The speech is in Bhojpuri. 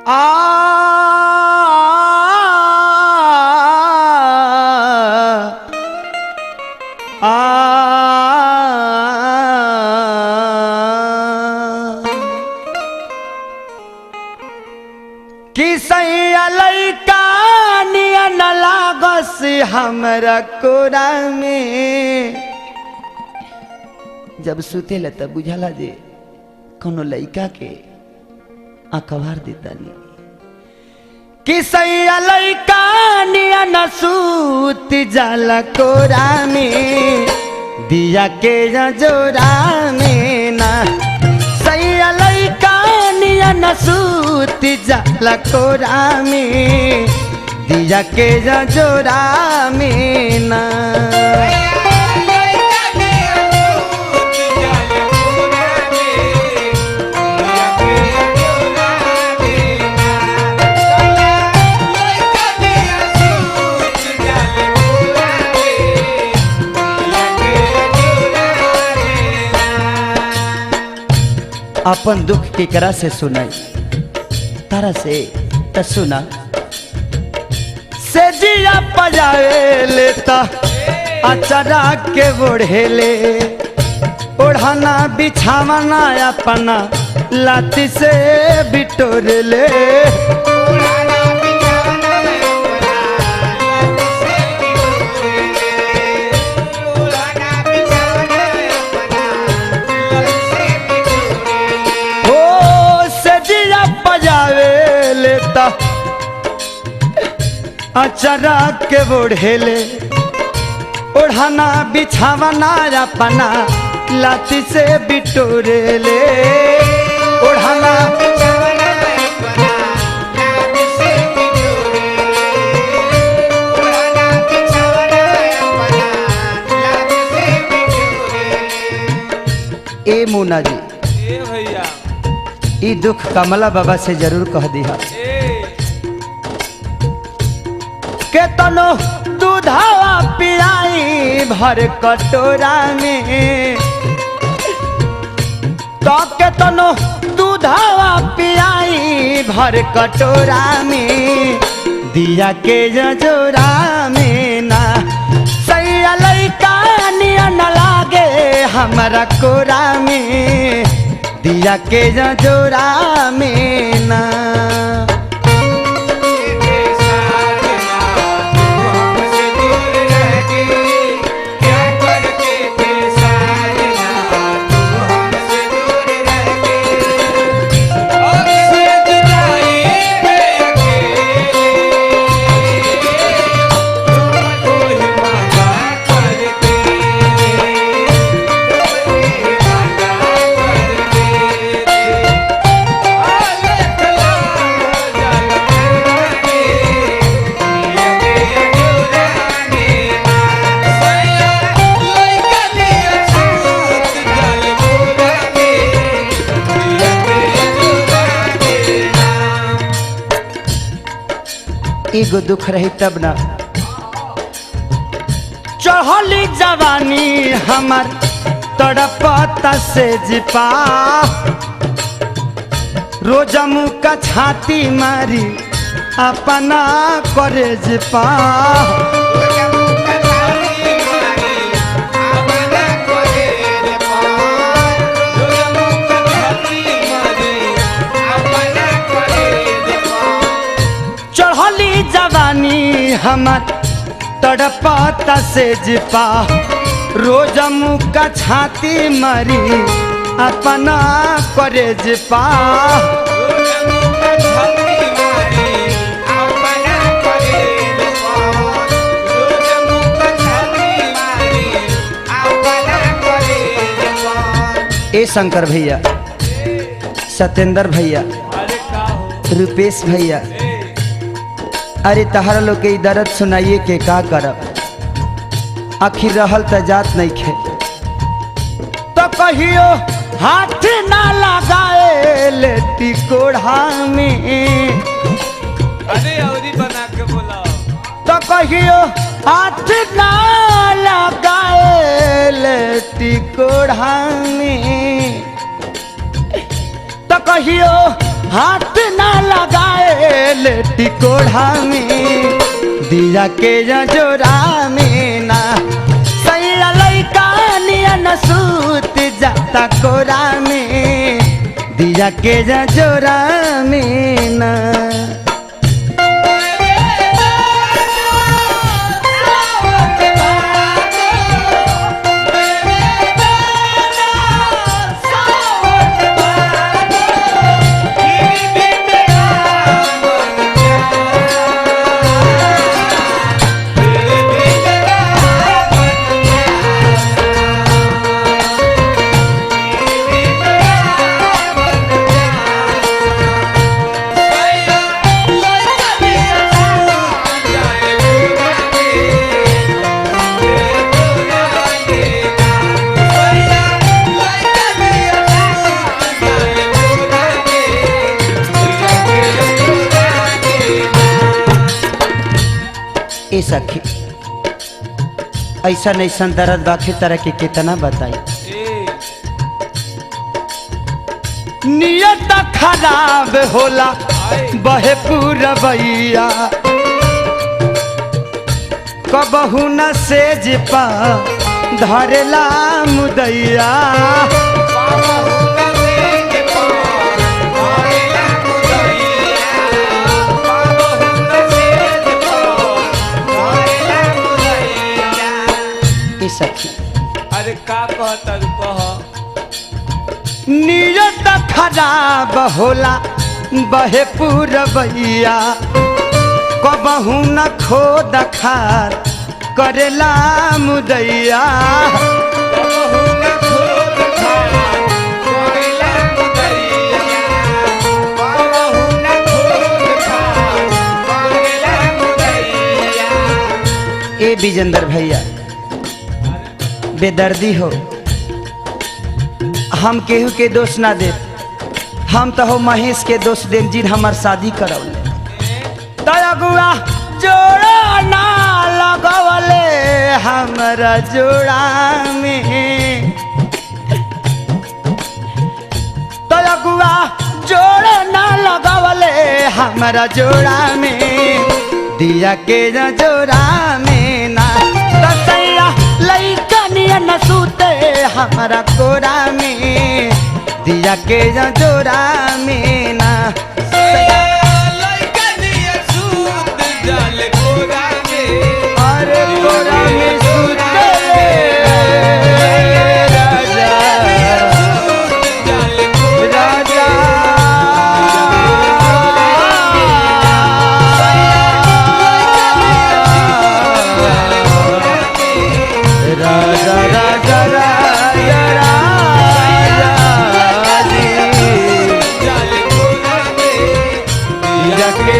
आ किसैया लइका नियन लागस हमरा कोरा में। जब सुतेला तब बुझाला जे कोनो लइका के अखबार देता नहीं। किसैया लइका नियन सूत जाला कोरा में, दिया के जोरा में ना। सैया लइका नियन सूत जाला कोरा में, दिया के जोरा में ना। अपन दुख केकरा से सुनाई, तारा से त सुना। से जिया पजाए लेता अचरा के ओढ़ेले, ओढ़ाना बिछावना अपना लाती से बिटोर ले। अचरा के ओढ़ेले, ओढ़ाना बिछावना अपना लाती से बिटोरे ले। ओढ़ाना बिछावना अपना लाती से बिटोरे ले, ओढ़ाना बिछावना अपना लाती से बिटोरे ले। ए मुन्ना जी, ए भैया, ई दुख कमला बाबा से जरूर कह दिया। केतनो दूधावा पियाई भर कटोरा में, तो केतनो दूधावा पियाई भर कटोरा में, दिया के जोरा में ना। सैया लइका नियन लागे हमरा कोरा में, दिया के जोरा में ना। एगो दुख रही तब ना। चढ़ली जवानी हमार तड़पता से जिपा, रोज मुका छाती मारी अपना करे जिपा। जवानी हमार तड़पता से जिपा, रोज मुका छाती मारी अपना करे जिपा। ए शंकर भैया, सत्येंद्र भैया, रुपेश भैया, अरे तहरा लोग के दर्द सुनाइए के का करब। आखिर रहल त जात नहीं खे, तो कहियो हाथ ना लगाए लेटी कोढ़ा में। अरे औरी बना के बोला। तो कहियो हाथ ना लगाए लेटी कोढ़ा में, तो कहियो हाथ ना लगाए लेटी कोढ़ा में दिया के जोरा में ना सैया लइका नियन सूत जाता कोरा में दिया के जोरा में ना। ए सखी ऐसा ऐसा दर्द बाकी तरह के कितना बताई। नियत खराब होला बहे पूरबैया कबहू न सेज पा धरला मुदैया सखी। अरे का कहता कह नियत खराब होला बहे पूरबैया कबहू न खोद खार करेला मुदैया ए विजेंद्र भैया बेदर्दी हो हम केहू के दोष ना दे हम तो हो महेश के दोष दे जिन हमार शादी करौले तगुआ जोड़ा ना लगवले हमारा जोड़ा में तगुआ जोड़ा ना लगवले हमारा जोड़ा में दिया के जोड़ा में ना तसैया लइका नियन सूते हमारा कोरा में दिया के जोरा में ना लइका नियन सूत जाल कोरा में अरे कोरा में सूते राजा राजा राजा राजा राजा राजा जी जाके